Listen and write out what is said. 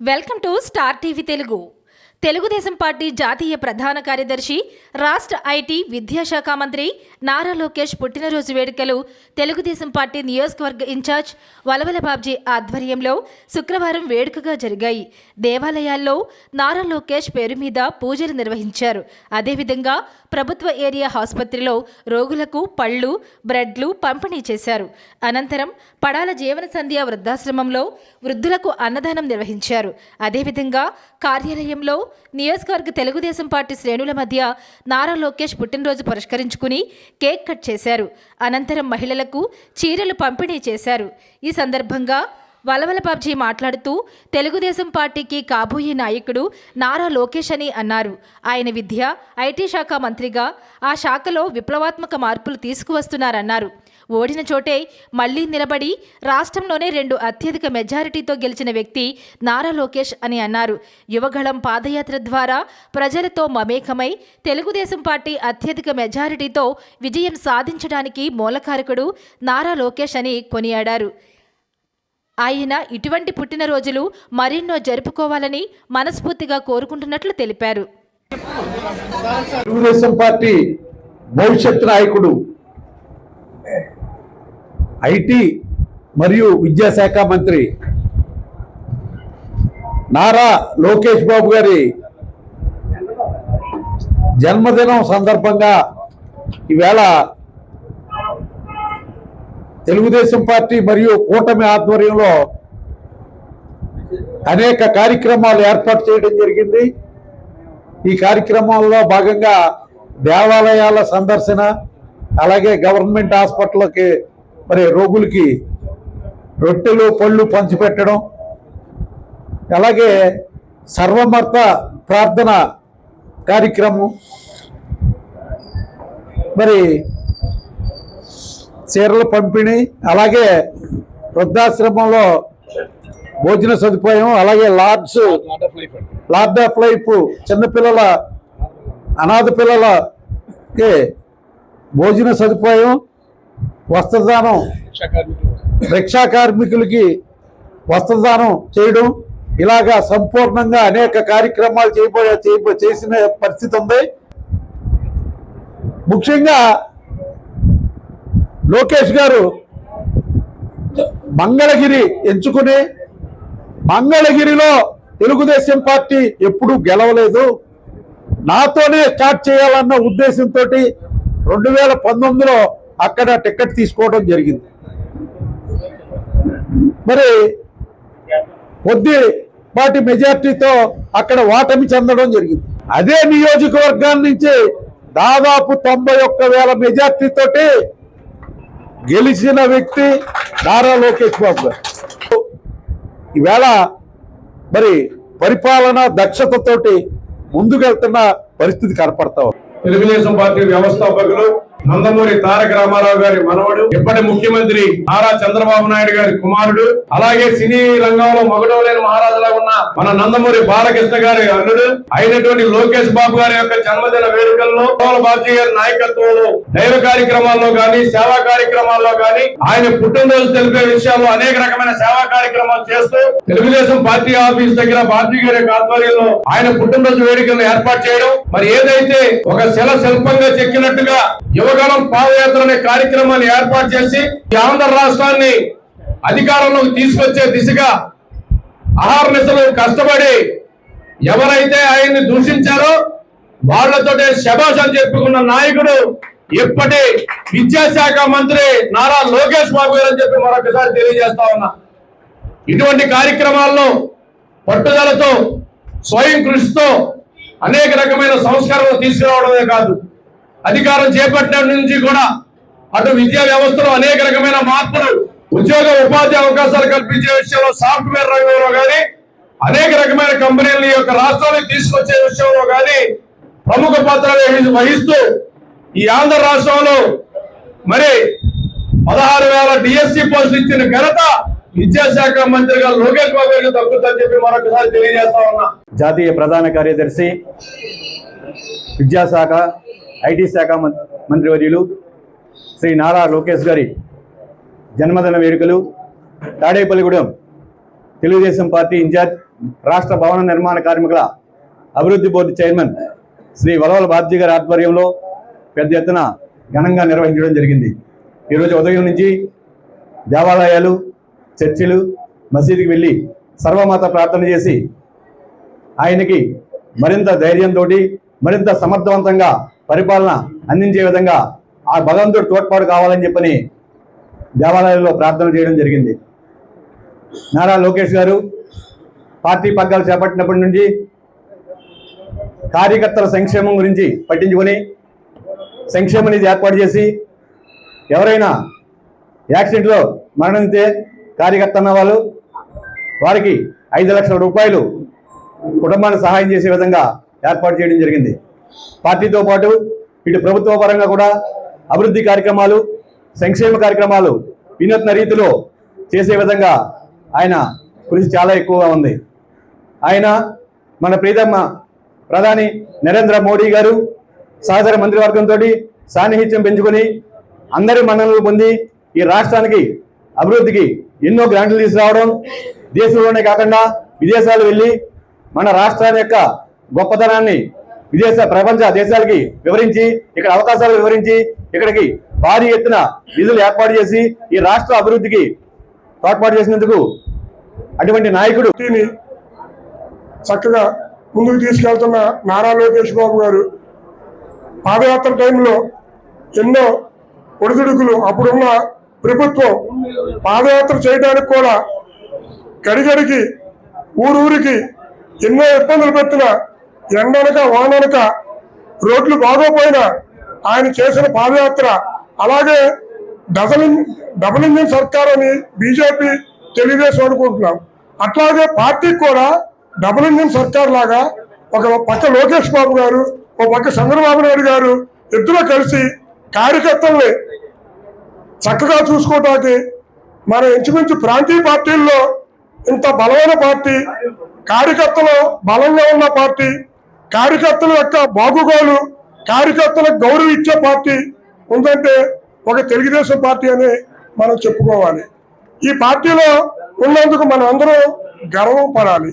Welcome to star TV Telugu. Telugu Desam party జాతీయ ప్రధాన కార్యదర్శి, రాష్ట్ర ఐటీ విద్యాశాఖ మంత్రి నారా లోకేష్ పుట్టినరోజు వేడుకలు తెలుగుదేశం పార్టీ నియోజకవర్గ ఇన్ఛార్జ్ వలవల బాబ్జీ ఆధ్వర్యంలో శుక్రవారం వేడుకగా జరిగాయి. దేవాలయాల్లో నారా లోకేష్ పేరు మీద పూజలు నిర్వహించారు. అదేవిధంగా ప్రభుత్వ ఏరియా ఆసుపత్రిలో రోగులకు పళ్ళు, బ్రెడ్లు పంపిణీ చేశారు. అనంతరం పడాల జీవన సంధ్య వృద్ధాశ్రమంలో వృద్ధులకు అన్నదానం నిర్వహించారు. అదేవిధంగా కార్యాలయంలో నియోజకవర్గ తెలుగుదేశం పార్టీ శ్రేణుల మధ్య నారా లోకేష్ పుట్టినరోజు పురస్కరించుకుని కేక్ కట్ చేశారు. అనంతరం మహిళలకు చీరలు పంపిణీ చేశారు. ఈ సందర్భంగా వలవల బాబ్జీ మాట్లాడుతూ తెలుగుదేశం పార్టీకి కాబోయే నాయకుడు నారా లోకేష్ అని అన్నారు. ఆయన విద్య, ఐటీ శాఖ మంత్రిగా ఆ శాఖలో విప్లవాత్మక మార్పులు తీసుకువస్తున్నారన్నారు. ఓడిన చోటే మళ్లీ నిలబడి రాష్ట్రంలోనే 2 అత్యధిక మెజారిటీతో గెలిచిన వ్యక్తి నారా లోకేష్ అని అన్నారు. యువగళం పాదయాత్ర ద్వారా ప్రజలతో మమేకమై తెలుగుదేశం పార్టీ అత్యధిక మెజారిటీతో విజయం సాధించడానికి మూలకారకుడు నారా లోకేష్ అని కొనియాడారు. ఆయన ఇటువంటి పుట్టినరోజులు మరెన్నో జరుపుకోవాలని మనస్ఫూర్తిగా కోరుకుంటున్నట్లు తెలిపారు. తెలుగుదేశం పార్టీ భవిష్యత్ నాయకుడు, ఐటీ మరియు విద్యాశాఖ మంత్రి నారా లోకేష్ బాబు గారి జన్మదినం సందర్భంగా ఈవేళ తెలుగుదేశం పార్టీ మరియు కూటమి ఆధ్వర్యంలో అనేక కార్యక్రమాలు ఏర్పాటు చేయడం జరిగింది. ఈ కార్యక్రమాల్లో భాగంగా దేవాలయాల సందర్శన, అలాగే గవర్నమెంట్ హాస్పిటల్కి రోగులకి రొట్టెలు పళ్ళు పంచిపెట్టడం, అలాగే సర్వమత ప్రార్థన కార్యక్రమం, చీరల పంపిణీ, అలాగే వృద్ధాశ్రమంలో భోజన సదుపాయం, అలాగే లార్డ్ ఆఫ్ లైఫ్ చిన్నపిల్లల అనాథ పిల్లలకి భోజన సదుపాయం, వస్త్రదానం, రిక్షా కార్మికులకి వస్త్రదానం చేయడం, ఇలాగా సంపూర్ణంగా అనేక కార్యక్రమాలు చేసిన పరిస్థితి ఉంది. ముఖ్యంగా లోకేష్ గారు మంగళగిరి ఎంచుకుని, మంగళగిరిలో తెలుగుదేశం పార్టీ ఎప్పుడూ గెలవలేదు, నాతోనే స్టార్ట్ చేయాలన్న ఉద్దేశంతో 2019లో అక్కడ టికెట్ తీసుకోవడం జరిగింది. కొద్దిపాటి మెజార్టీతో అక్కడ ఓటమి చెందడం జరిగింది. అదే నియోజకవర్గాల నుంచి దాదాపు 91,000 మెజార్టీతోటి గెలిచిన వ్యక్తి నారా లోకేష్ బాబు గారు. ఈవేళ పరిపాలన దక్షతతోటి ముందుకెళ్తున్న పరిస్థితి కనపడతాం. తెలుగుదేశం పార్టీ వ్యవస్థాపకులు నందమూరి తారక రామారావు గారి మనవడు, ఇప్పటి ముఖ్యమంత్రి నారా చంద్రబాబు నాయుడు గారి కుమారుడు, అలాగే సినీ రంగంలో మగుడవలేని మహారాజులా ఉన్న మన నందమూరి బాలకృష్ణ గారి అల్లుడు అయినటువంటి లోకేష్ బాబు గారి యొక్క జన్మదిన వేడుకల్లో బాబ్జీ గారి నాయకత్వంలో దైవ కార్యక్రమాల్లో గాని, సేవా కార్యక్రమాల్లో గాని, ఆయన పుట్టినరోజు తెలిపే విషయాల్లో అనేక రకమైన సేవా కార్యక్రమాలు చేస్తూ తెలుగుదేశం పార్టీ ఆఫీస్ దగ్గర బాబ్జీ గారి యొక్క ఆధ్వర్యంలో ఆయన పుట్టినరోజు వేడుకలను ఏర్పాటు చేయడం, ఏదైతే ఒక శిల్పంగా చెక్కినట్టుగా యువగళం పాదయాత్ర అనే కార్యక్రమాన్ని ఏర్పాటు చేసి ఆంధ్ర రాష్ట్రాన్ని అధికారంలోకి తీసుకొచ్చే దిశగా అహర్నిశలు కష్టపడి ఎవరైతే ఆయన్ని దూషించారో వాళ్లతోటే శభాష్ అని చెప్పుకున్న నాయకుడు ఇప్పటి విద్యాశాఖ మంత్రి నారా లోకేష్ బాబు గారు అని చెప్పి మరొకసారి తెలియజేస్తా ఉన్నా. ఇటువంటి కార్యక్రమాల్లో పట్టుదలతో, స్వయం కృషితో అనేక రకమైన సంస్కరణలు తీసుకురావడమే కాదు, అధికారం చేపట్టిన నుంచి కూడా అటు విద్యా వ్యవస్థలో అనేక రకమైన మార్పులు, ఉద్యోగ ఉపాధి అవకాశాలు కల్పించే విషయంలో, సాఫ్ట్వేర్ రంగంలో కానీ, అనేక రకమైన కంపెనీలు ఈ యొక్క రాష్ట్రానికి తీసుకొచ్చే విషయంలో కానీ ప్రముఖ పాత్ర వహిస్తూ ఈ ఆంధ్ర రాష్ట్రంలో 16,000 డిఎస్సి పోస్టులు ఇచ్చిన ఘనత విద్యాశాఖ మంత్రిగా లోకేష్ బాబు గారికి దక్కుతుందని చెప్పి మరొకసారి తెలియజేస్తా ఉన్నా. జాతీయ ప్రధాన కార్యదర్శి, విద్యాశాఖ, ఐటీ శాఖ మంత్రివర్యులు శ్రీ నారా లోకేష్ గారి జన్మదిన వేడుకలు తాడేపల్లిగూడెం తెలుగుదేశం పార్టీ ఇన్ఛార్జ్ రాష్ట్ర భవన నిర్మాణ కార్మికుల అభివృద్ధి బోర్డు చైర్మన్ శ్రీ వలవల బాబ్జీ గారి ఆధ్వర్యంలో పెద్ద ఎత్తున ఘనంగా నిర్వహించడం జరిగింది. ఈరోజు ఉదయం నుంచి దేవాలయాలు, చర్చిలు, మసీదుకి వెళ్ళి సర్వమత ప్రార్థన చేసి ఆయనకి మరింత ధైర్యంతో మరింత సమర్థవంతంగా పరిపాలన అందించే విధంగా ఆ భగవంతుడు తోడ్పాటు కావాలని చెప్పని దేవాలయాల్లో ప్రార్థన చేయడం జరిగింది. నారా లోకేష్ గారు పార్టీ పగ్గాలు చేపట్టినప్పటి నుంచి కార్యకర్తల సంక్షేమం గురించి పట్టించుకొని సంక్షేమ నిధి ఏర్పాటు చేసి ఎవరైనా యాక్సిడెంట్లో మరణిస్తే కార్యకర్త అన్న వాళ్ళు వారికి 5 లక్షల రూపాయలు కుటుంబానికి సహాయం చేసే విధంగా ఏర్పాటు చేయడం జరిగింది. పార్టీతో పాటు ఇటు ప్రభుత్వ పరంగా కూడా అభివృద్ధి కార్యక్రమాలు, సంక్షేమ కార్యక్రమాలు వినూత్న రీతిలో చేసే విధంగా ఆయన కృషి చాలా ఎక్కువగా ఉంది. ఆయన మన ప్రియతమ ప్రధాని నరేంద్ర మోడీ గారు సహచర మంత్రివర్గంతో సాన్నిహిత్యం పెంచుకొని అందరి మన్ననలు పొంది ఈ రాష్ట్రానికి అభివృద్ధికి ఎన్నో గ్రాంట్లు తీసుకురావడం, దేశంలోనే కాకుండా విదేశాలు వెళ్ళి మన రాష్ట్రాన్ని యొక్క గొప్పతనాన్ని ప్రపంచ దేశాలకి వివరించి ఇక్కడ అవకాశాలు వివరించి ఇక్కడికి భారీ ఎత్తున నిధులు ఏర్పాటు చేసి ఈ రాష్ట్ర అభివృద్ధికి తోడ్పాటు చేసినందుకు అటువంటి నాయకుడు చక్కగా ముందుకు తీసుకెళ్తున్న నారా లోకేష్ బాబు గారు పాదయాత్ర టైంలో ఎన్నో ఒడిదుడుకులు అప్పుడున్న ప్రభుత్వం పాదయాత్ర చేయడానికి కూడా గడిగడికి ఊరూరికి ఎన్నో ఇబ్బందులు పెట్టిన ఎండనక వాననక రోడ్లు బాగోపోయినా ఆయన చేసిన పాదయాత్ర అలాగే డబుల్ ఇంజిన్ సర్కార్ అని బీజేపీ తెలుగుదేశం అనుకుంటున్నాం. అట్లాగే పార్టీకి కూడా డబుల్ ఇంజిన్ సర్కార్ లాగా ఒక పక్క లోకేష్ బాబు గారు, ఒక పక్క చంద్రబాబు నాయుడు గారు ఇద్దరు కలిసి కార్యకర్తల్ని చక్కగా చూసుకోవటానికి మన ఇంచుమించు ప్రాంతీయ పార్టీల్లో ఇంత బలమైన పార్టీ, కార్యకర్తలు బలంగా ఉన్న పార్టీ, కార్యకర్తల యొక్క బాగుగోలు, కార్యకర్తలకు గౌరవం ఇచ్చే పార్టీ ఉందంటే ఒక తెలుగుదేశం పార్టీ అని మనం చెప్పుకోవాలి. ఈ పార్టీలో ఉన్నందుకు మనం అందరం గర్వపడాలి.